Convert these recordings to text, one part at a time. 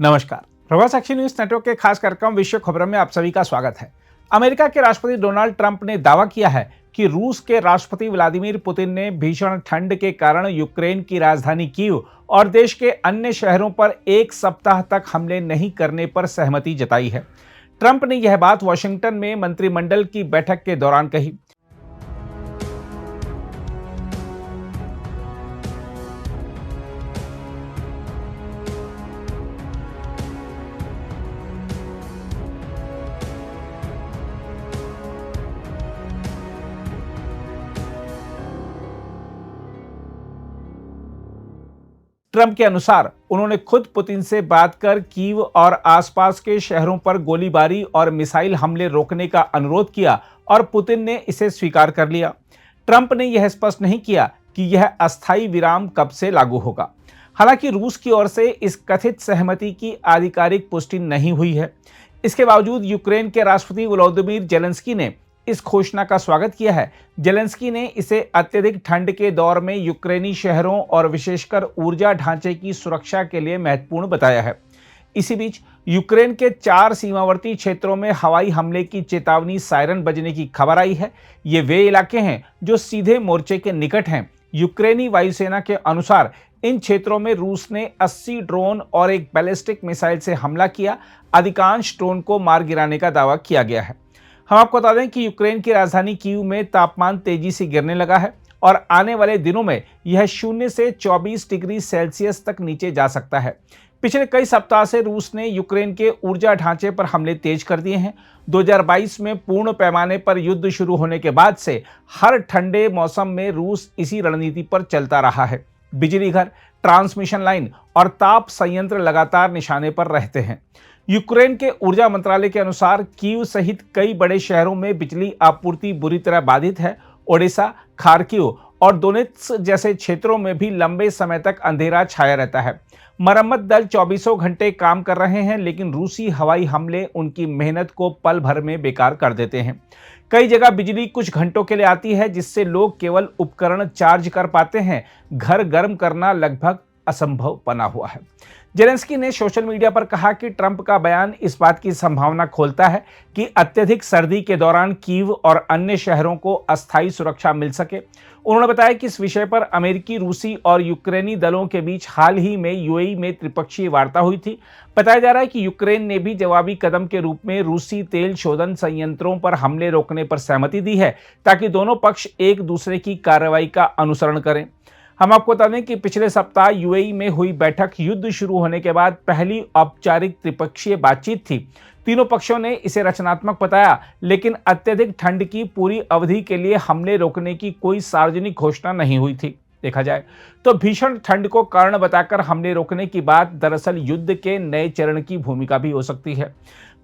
नमस्कार। प्रभात साक्षी news network के खास कार्यक्रम विश्व खबरों में आप सभी का स्वागत है। अमेरिका के राष्ट्रपति डोनाल्ड ट्रंप ने दावा किया है कि रूस के राष्ट्रपति व्लादिमीर पुतिन ने भीषण ठंड के कारण यूक्रेन की राजधानी कीव और देश के अन्य शहरों पर एक सप्ताह तक हमले नहीं करने पर सहमति जताई है। ट्रंप ने यह बात वॉशिंगटन में मंत्रिमंडल की बैठक के दौरान कही। ट्रंप के अनुसार उन्होंने खुद पुतिन से बात कर कीव और आसपास के शहरों पर गोलीबारी और मिसाइल हमले रोकने का अनुरोध किया और पुतिन ने इसे स्वीकार कर लिया। ट्रंप ने यह स्पष्ट नहीं किया कि यह अस्थायी विराम कब से लागू होगा। हालांकि रूस की ओर से इस कथित सहमति की आधिकारिक पुष्टि नहीं हुई है। इसके बावजूद यूक्रेन के राष्ट्रपति वोलोदिमीर जेलेंस्की ने इस घोषणा का स्वागत किया है। जेलेंस्की ने इसे अत्यधिक ठंड के दौर में यूक्रेनी शहरों और विशेषकर ऊर्जा ढांचे की सुरक्षा के लिए महत्वपूर्ण बताया है। इसी बीच यूक्रेन के 4 सीमावर्ती क्षेत्रों में हवाई हमले की चेतावनी सायरन बजने की खबर आई है। ये वे इलाके हैं जो सीधे मोर्चे के निकट हैं। यूक्रेनी वायुसेना के अनुसार इन क्षेत्रों में रूस ने 80 ड्रोन और एक बैलिस्टिक मिसाइल से हमला किया। अधिकांश ड्रोन को मार गिराने का दावा किया गया है। हम आपको बता दें कि यूक्रेन की राजधानी कीव में तापमान तेजी से गिरने लगा है और आने वाले दिनों में यह 0 से 24 डिग्री सेल्सियस तक नीचे जा सकता है। पिछले कई सप्ताह से रूस ने यूक्रेन के ऊर्जा ढांचे पर हमले तेज कर दिए हैं। 2022 में पूर्ण पैमाने पर युद्ध शुरू होने के बाद से हर ठंडे मौसम में रूस इसी रणनीति पर चलता रहा है। बिजली घर, ट्रांसमिशन लाइन और ताप संयंत्र लगातार निशाने पर रहते हैं। यूक्रेन के ऊर्जा मंत्रालय के अनुसार कीव सहित कई बड़े शहरों में बिजली आपूर्ति बुरी तरह बाधित है। ओडेसा, खार्किव और दोनेत्स्क जैसे क्षेत्रों में भी लंबे समय तक अंधेरा छाया रहता है। मरम्मत दल 24 घंटे काम कर रहे हैं, लेकिन रूसी हवाई हमले उनकी मेहनत को पल भर में बेकार कर देते हैं। कई जगह बिजली कुछ घंटों के लिए आती है, जिससे लोग केवल उपकरण चार्ज कर पाते हैं। घर गर्म करना लगभग असंभव बना हुआ है। जेलेंस्की ने सोशल मीडिया पर कहा कि ट्रंप का बयान इस बात की संभावना खोलता है कि अत्यधिक सर्दी के दौरान कीव और अन्य शहरों को अस्थायी सुरक्षा मिल सके। उन्होंने बताया कि इस विषय पर अमेरिकी, रूसी और यूक्रेनी दलों के बीच हाल ही में यूएई में त्रिपक्षीय वार्ता हुई थी। बताया जा रहा है कि यूक्रेन ने भी जवाबी कदम के रूप में रूसी तेल शोधन संयंत्रों पर हमले रोकने पर सहमति दी है, ताकि दोनों पक्ष एक दूसरे की कार्रवाई का अनुसरण करें। हम आपको बता दें कि पिछले सप्ताह यूएई में हुई बैठक युद्ध शुरू होने के बाद पहली औपचारिक त्रिपक्षीय बातचीत थी। तीनों पक्षों ने इसे रचनात्मक बताया, लेकिन अत्यधिक ठंड की पूरी अवधि के लिए हमले रोकने की कोई सार्वजनिक घोषणा नहीं हुई थी। देखा जाए तो भीषण ठंड को कारण बताकर हमले रोकने की बात दरअसल युद्ध के नए चरण की भूमिका भी हो सकती है।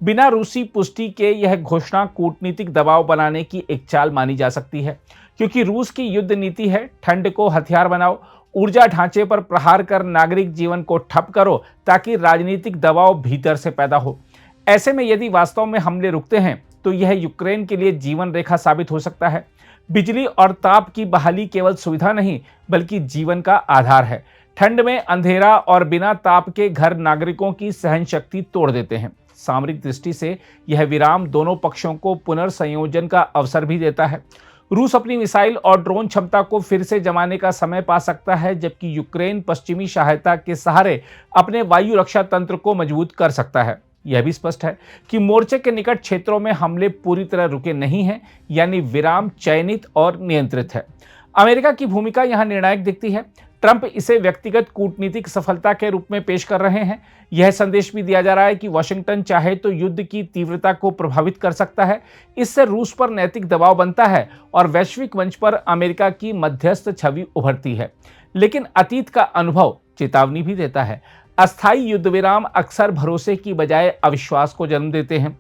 बिना रूसी पुष्टि के यह घोषणा कूटनीतिक दबाव बनाने की एक चाल मानी जा सकती है, क्योंकि रूस की युद्ध नीति है ठंड को हथियार बनाओ, ऊर्जा ढांचे पर प्रहार कर नागरिक जीवन को ठप करो ताकि राजनीतिक दबाव भीतर से पैदा हो। ऐसे में यदि वास्तव में हमले रुकते हैं तो यह यूक्रेन के लिए जीवन रेखा साबित हो सकता है। बिजली और ताप की बहाली केवल सुविधा नहीं बल्कि जीवन का आधार है। ठंड में अंधेरा और बिना ताप के घर नागरिकों की सहन शक्ति तोड़ देते हैं। सामरिक दृष्टि से यह विराम दोनों पक्षों को पुनर्संयोजन का अवसर भी देता है। रूस अपनी मिसाइल और ड्रोन क्षमता को फिर से जमाने का समय पा सकता है, जबकि यूक्रेन पश्चिमी सहायता के सहारे अपने वायु रक्षा तंत्र को मजबूत कर सकता है। यह भी स्पष्ट है कि मोर्चे के निकट क्षेत्रों में हमले पूरी तरह रुके नहीं हैं, यानी विराम चयनित और नियंत्रित है। अमेरिका की भूमिका यहां निर्णायक दिखती है। ट्रंप इसे व्यक्तिगत कूटनीतिक सफलता के रूप में पेश कर रहे हैं। यह संदेश भी दिया जा रहा है कि वाशिंगटन चाहे तो युद्ध की तीव्रता को प्रभावित कर सकता है। इससे रूस पर नैतिक दबाव बनता है और वैश्विक मंच पर अमेरिका की मध्यस्थ छवि उभरती है। लेकिन अतीत का अनुभव चेतावनी भी देता है। अस्थायी युद्ध विराम अक्सर भरोसे की बजाय अविश्वास को जन्म देते हैं।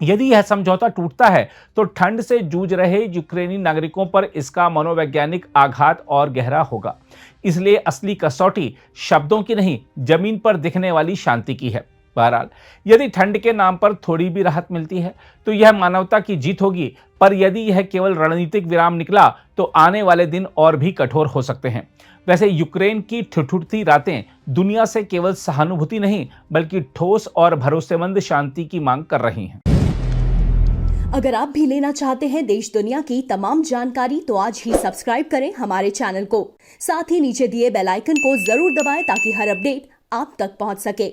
यदि यह समझौता टूटता है तो ठंड से जूझ रहे यूक्रेनी नागरिकों पर इसका मनोवैज्ञानिक आघात और गहरा होगा। इसलिए असली कसौटी शब्दों की नहीं, जमीन पर दिखने वाली शांति की है। बहरहाल, यदि ठंड के नाम पर थोड़ी भी राहत मिलती है तो यह मानवता की जीत होगी, पर यदि यह केवल रणनीतिक विराम निकला तो आने वाले दिन और भी कठोर हो सकते हैं। वैसे यूक्रेन की ठिठुरती रातें दुनिया से केवल सहानुभूति नहीं बल्कि ठोस और भरोसेमंद शांति की मांग कर रही हैं। अगर आप भी लेना चाहते हैं देश दुनिया की तमाम जानकारी तो आज ही सब्सक्राइब करें हमारे चैनल को। साथ ही नीचे दिए बेल आइकन को जरूर दबाएं ताकि हर अपडेट आप तक पहुंच सके।